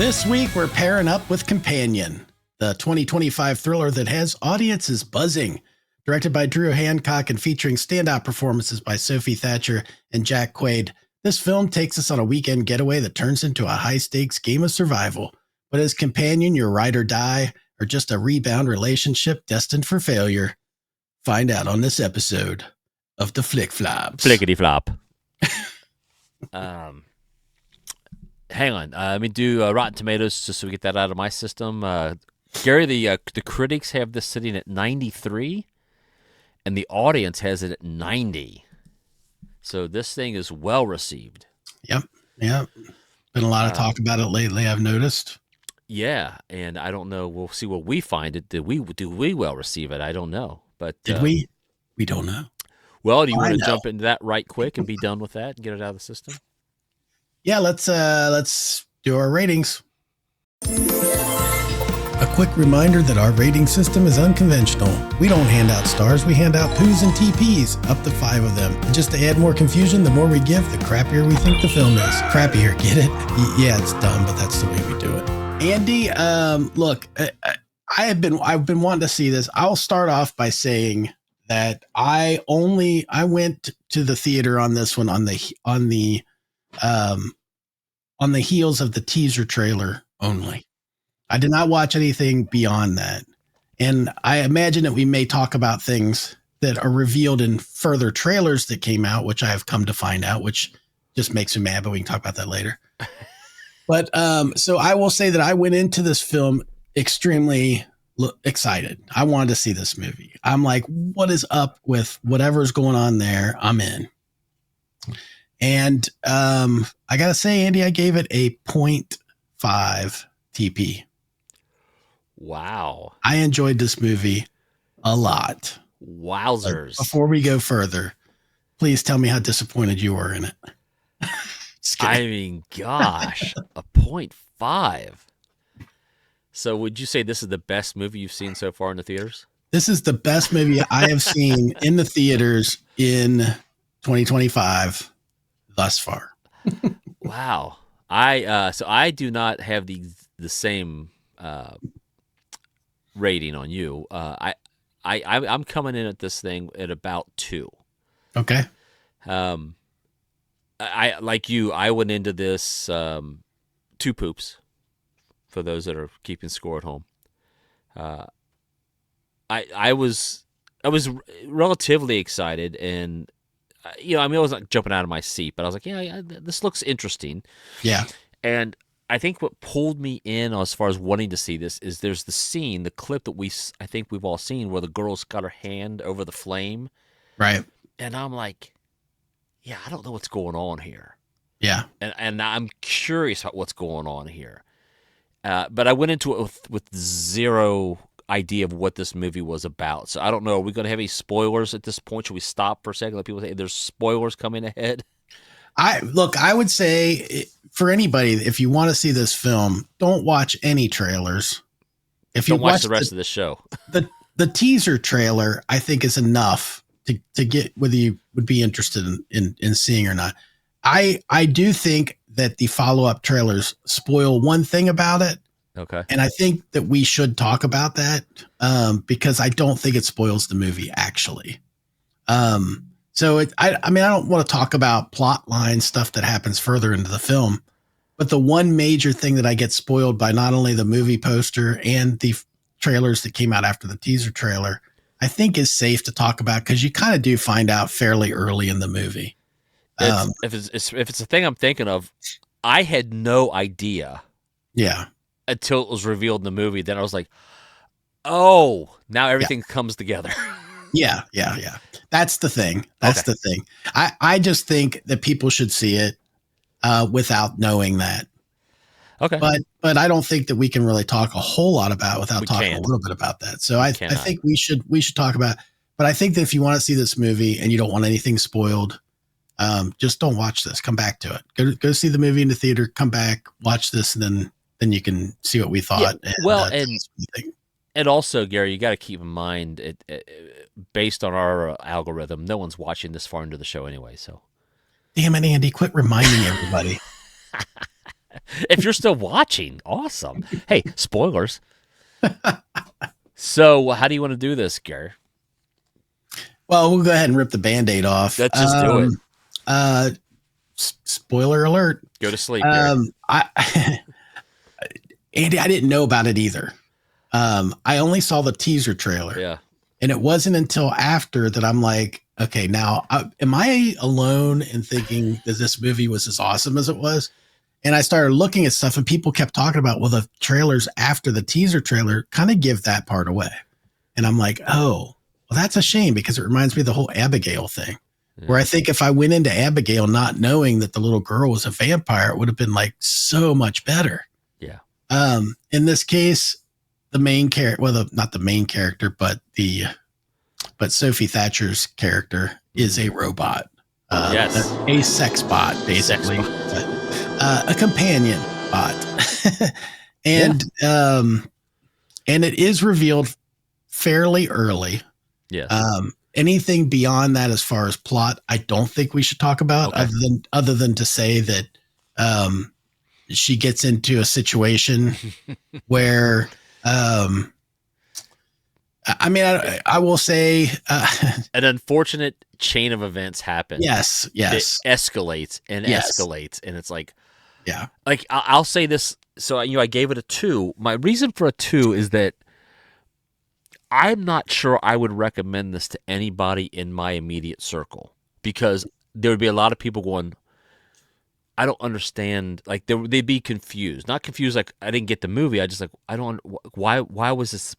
This week, we're pairing up with Companion, the 2025 thriller that has audiences buzzing. Directed by Drew Hancock and featuring standout performances by Sophie Thatcher and Jack Quaid, this film takes us on a weekend getaway that turns into a high-stakes game of survival. But is Companion your ride or die, or just a rebound relationship destined for failure? Find out on this episode of The Flick Flops. Flickety flop. Hang on. Let me do Rotten Tomatoes just so we get that out of my system. Gary, the critics have this sitting at 93, and the audience has it at 90. So this thing is well received. Yep. Been a lot of talk about it lately, I've noticed. Yeah, and I don't know. We'll see what we find it. Do we well receive it? I don't know. But did we? We don't know. Well, do you want to jump into that right quick and be done with that and get it out of the system? Yeah, let's do our ratings. A quick reminder that our rating system is unconventional. We don't hand out stars, we hand out poos and TPs, up to 5 of them. And just to add more confusion, the more we give, the crappier we think the film is. Crappier, get it? Yeah, it's dumb, but that's the way we do it. Andy, look, I've been wanting to see this. I'll start off by saying that I went to the theater on this one on the heels of the teaser trailer only. I did not watch anything beyond that. And I imagine that we may talk about things that are revealed in further trailers that came out, which I have come to find out, which just makes me mad, but we can talk about that later. But so I will say that I went into this film extremely excited. I wanted to see this movie. I'm like, what is up with whatever's going on there? I'm in. And I got to say, Andy, I gave it a 0.5 TP. Wow. I enjoyed this movie a lot. Wowzers. Before we go further, please tell me how disappointed you were in it. I mean, gosh, a 0.5. So would you say this is the best movie you've seen so far in the theaters? This is the best movie I have seen in the theaters in 2025 thus far. Wow. I do not have the same rating on you. I'm coming in at this thing at about 2. Okay. I like you. I went into this 2 poops. For those that are keeping score at home, I was relatively excited, and I was not jumping out of my seat, but I was like, yeah, this looks interesting. Yeah. And I think what pulled me in as far as wanting to see this is there's the clip that I think we've all seen where the girl's got her hand over the flame. Right. And I'm like, yeah, I don't know what's going on here. Yeah. And I'm curious about what's going on here. But I went into it with zero idea of what this movie was about. So I don't know. Are we going to have any spoilers at this point? Should we stop for a second? Let people say there's spoilers coming ahead. I would say for anybody, if you want to see this film, don't watch any trailers. If you watch the rest of the show, the teaser trailer, I think is enough to get whether you would be interested in seeing or not. I do think that the follow-up trailers spoil one thing about it. Okay. And I think that we should talk about that because I don't think it spoils the movie, actually. So I don't want to talk about plot line stuff that happens further into the film, but the one major thing that I get spoiled by not only the movie poster and the trailers that came out after the teaser trailer, I think is safe to talk about because you kind of do find out fairly early in the movie. If it's a thing I'm thinking of, I had no idea. Yeah. Until it was revealed in the movie, then I was like, "Oh, now everything comes together." Yeah. That's the thing. The thing. I just think that people should see it without knowing that. Okay. But I don't think that we can really talk a whole lot about it without talking a little bit about that. So I think we should talk about. But I think that if you want to see this movie and you don't want anything spoiled, just don't watch this. Come back to it. Go see the movie in the theater. Come back, watch this, and then you can see what we thought. Yeah, and also, Gary, you got to keep in mind, based on our algorithm, no one's watching this far into the show anyway. So, damn it, Andy, quit reminding everybody. If you're still watching, awesome. Hey, spoilers. So, how do you want to do this, Gary? Well, we'll go ahead and rip the Band-Aid off. Let's just do it. Spoiler alert. Go to sleep, Gary. Andy, I didn't know about it either. I only saw the teaser trailer. Yeah. And it wasn't until after that I'm like, okay, now am I alone in thinking that this movie was as awesome as it was? And I started looking at stuff and people kept talking about, well, the trailers after the teaser trailer kind of give that part away. And I'm like, oh, well, that's a shame because it reminds me of the whole Abigail thing. Yeah. Where I think if I went into Abigail not knowing that the little girl was a vampire, it would have been like so much better. Yeah. In this case, the main character, well, not the main character, but Sophie Thatcher's character is a robot. Yes. A sex bot, basically. A companion bot. And it is revealed fairly early. Yes. Anything beyond that, as far as plot, I don't think we should talk about, other than to say that she gets into a situation where, I will say, an unfortunate chain of events happen. Yes. It escalates and escalates, and it's like, yeah. Like I'll say this. So I gave it a 2. My reason for a 2 is that I'm not sure I would recommend this to anybody in my immediate circle because there would be a lot of people going, I don't understand. Like they'd be confused, not confused. Like I didn't get the movie. I just like, I don't, why was this?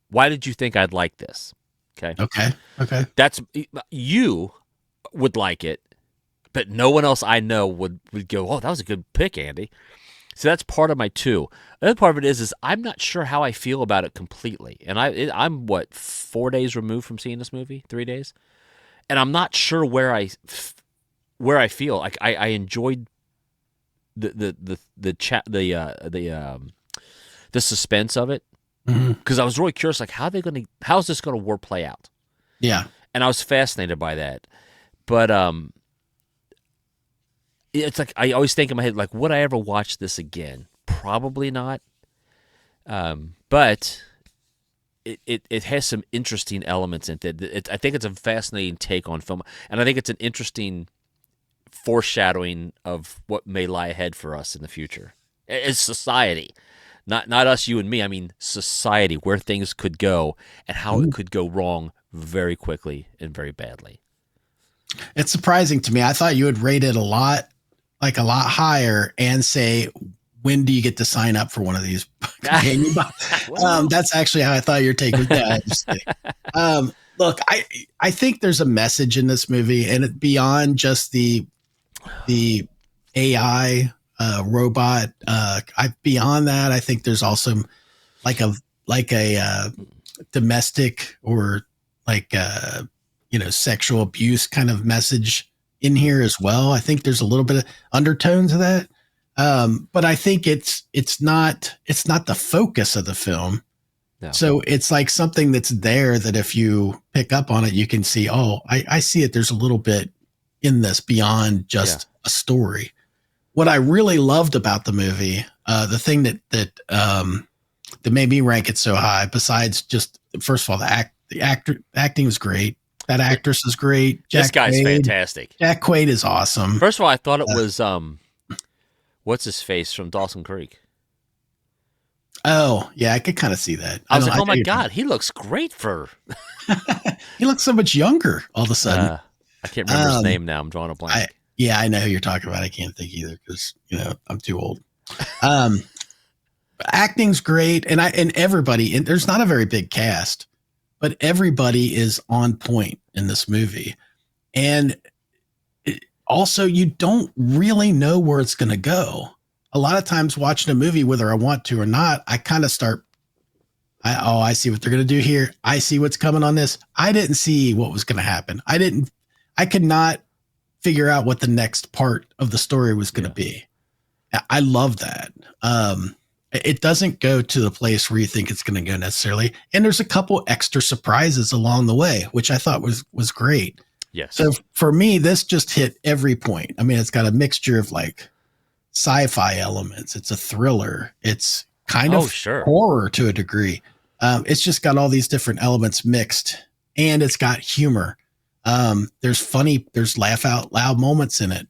Why did you think I'd like this? Okay. That's, you would like it, but no one else I know would go, oh, that was a good pick, Andy. So that's part of my 2. The other part of it is I'm not sure how I feel about it completely. And I'm what, 4 days removed from seeing this movie, 3 days, and I'm not sure where I feel. Like I enjoyed the suspense of it because I was really curious, like how's this going to play out? Yeah, and I was fascinated by that, but it's like I always think in my head, like, would I ever watch this again? Probably not. But it has some interesting elements in it. I think it's a fascinating take on film, and I think it's an interesting foreshadowing of what may lie ahead for us in the future as society. Not us, you and me. I mean, society, where things could go and how it could go wrong very quickly and very badly. It's surprising to me. I thought you would rate it a lot higher and say, when do you get to sign up for one of these companion bots? That's actually how I thought your take was. Look, I think there's a message in this movie, and it beyond just the AI robot. Beyond that, I think there's also like a domestic or sexual abuse kind of message in here as well. I think there's a little bit of undertones of that. But I think it's not the focus of the film. No. So it's like something that's there that if you pick up on it, you can see, oh, I see it. There's a little bit in this beyond just a story. What I really loved about the movie, the thing that made me rank it so high, besides just, first of all, the acting was great. That actress is great. This guy's fantastic. Jack Quaid is awesome. First of all, I thought it was what's his face from Dawson Creek. Oh, yeah, I could kind of see that. I was like, oh my God, he looks great for. He looks so much younger all of a sudden. I can't remember his name now. I'm drawing a blank. I know who you're talking about. I can't think either because I'm too old. Acting's great, and everybody. And there's not a very big cast, but everybody is on point in this movie, and also you don't really know where it's going to go. A lot of times watching a movie, whether I want to or not, I kind of start, I see what they're going to do here. I see what's coming on this. I didn't see what was going to happen. I could not figure out what the next part of the story was going to be. I love that. It doesn't go to the place where you think it's going to go necessarily. And there's a couple extra surprises along the way, which I thought was great. Yes. So for me, this just hit every point. I mean, it's got a mixture of like sci-fi elements. It's a thriller. It's kind of sure. horror to a degree. It's just got all these different elements mixed, and it's got humor. There's laugh out loud moments in it.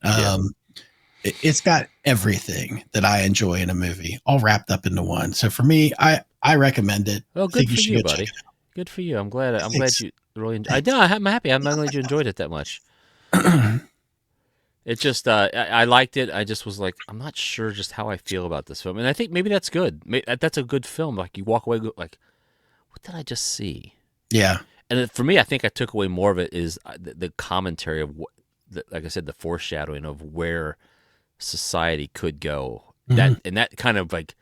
It's got everything that I enjoy in a movie all wrapped up into one. So for me, I recommend it. Well, good for you, buddy. Good for you. I'm glad you really enjoyed. I'm happy. I'm glad you enjoyed it that much. It just, I liked it. I just was like, I'm not sure just how I feel about this film, and I think maybe that's good. That's a good film. Like you walk away like, what did I just see? Yeah. And for me, I think I took away more of it is the commentary of what, like I said, the foreshadowing of where society could go. That kind of like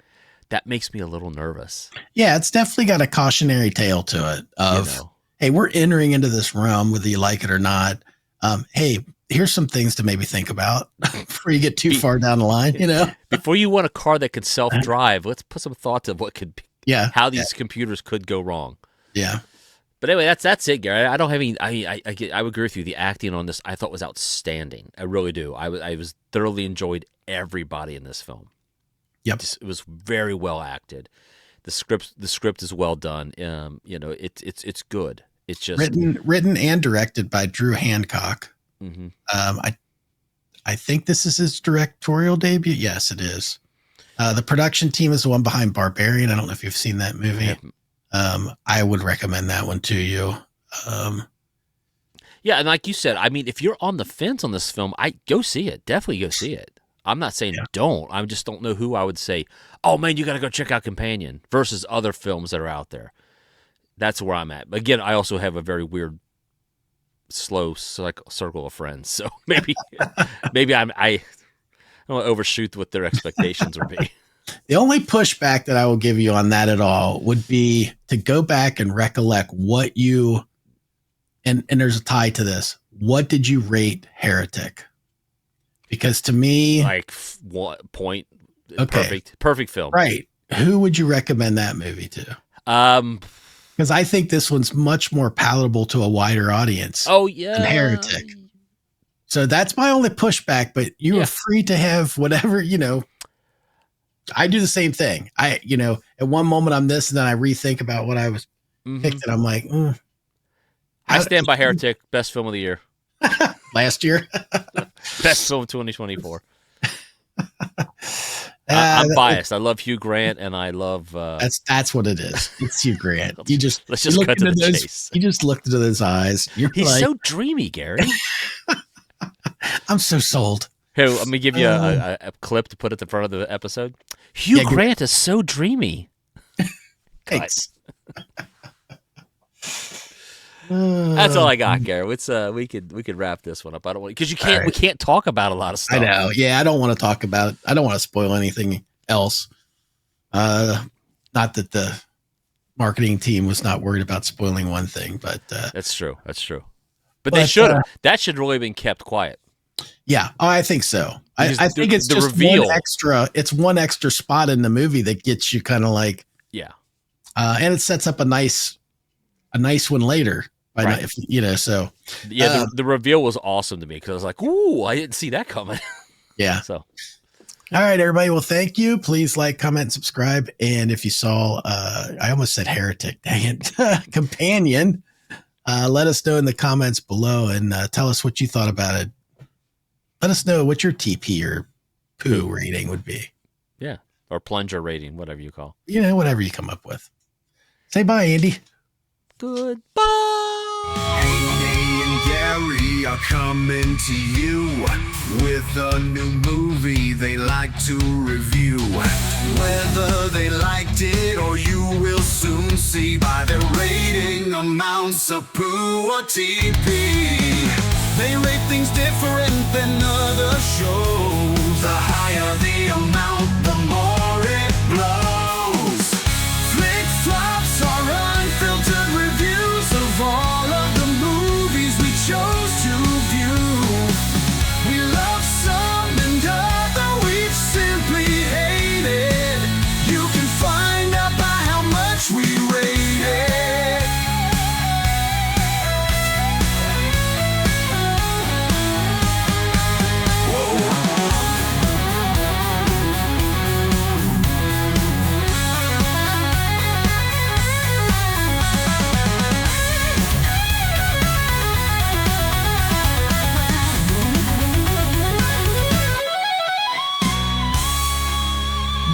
that makes me a little nervous. Yeah, it's definitely got a cautionary tale to it of, hey, we're entering into this realm, whether you like it or not. Hey, here's some things to maybe think about before you get too far down the line. Before you want a car that could self-drive, let's put some thought to what could be. Yeah, how these computers could go wrong. Yeah. But anyway, that's it, Gary. I don't have any. I would agree with you. The acting on this, I thought, was outstanding. I really do. I was thoroughly enjoyed everybody in this film. Yep, it was very well acted. The script is well done. It's good. It's just written and directed by Drew Hancock. Mm-hmm. I think this is his directorial debut. Yes, it is. The production team is the one behind Barbarian. I don't know if you've seen that movie. I would recommend that one to you. Yeah, and like you said, I mean, if you're on the fence on this film, go see it. Definitely go see it. I'm not saying don't. I just don't know who I would say, oh, man, you got to go check out Companion versus other films that are out there. That's where I'm at. But again, I also have a very weird, slow circle of friends. So maybe I don't want to overshoot what their expectations would be. The only pushback that I will give you on that at all would be to go back and recollect what you, and there's a tie to this. What did you rate Heretic? Because to me, like 1 point, perfect film. Right. Who would you recommend that movie to? Because I think this one's much more palatable to a wider audience. Oh yeah, than Heretic. So that's my only pushback. But you are free to have whatever I do the same thing. At one moment I'm this, and then I rethink about what I was picked, and I'm like, I stand by Heretic, best film of the year. Last year, best film of 2024. I'm biased. I love Hugh Grant, and I love. That's what it is. It's Hugh Grant. Let's just cut to the chase. You just looked into those eyes. He's so dreamy, Gary. I'm so sold. Hey, let me give you a clip to put at the front of the episode. Hugh Grant is so dreamy. Thanks. That's all I got, Gary. It's we could wrap this one up. I don't want because we can't talk about a lot of stuff. I know. Yeah, I don't want to talk about it. I don't want to spoil anything else. Not that the marketing team was not worried about spoiling one thing, but that's true. But they should have. That should really have been kept quiet. Yeah, I think so. I think it's just reveal. One extra. It's one extra spot in the movie that gets you kind of like and it sets up a nice one later. Right. So the reveal was awesome to me because I was like, "Ooh, I didn't see that coming." Yeah. So, all right, everybody. Well, thank you. Please like, comment, and subscribe. And if you saw, I almost said Heretic. Dang it, Companion. Let us know in the comments below and tell us what you thought about it. Let us know what your TP or poo rating would be. Yeah, or plunger rating, whatever you call. Whatever you come up with. Say bye, Andy. Goodbye. Andy and Gary are coming to you with a new movie they like to review. Whether they liked it or you will soon see by their rating amounts of poo or TP. They rate things different than other shows. The higher the amount, the more it blows. Flick flops are unfiltered reviews of all of the movies we chose to view. We love some and other we've simply hated. You can find out by how much we rate it.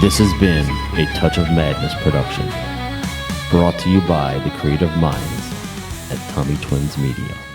This has been a Touch of Madness production, brought to you by the creative minds at Tommy Twins Media.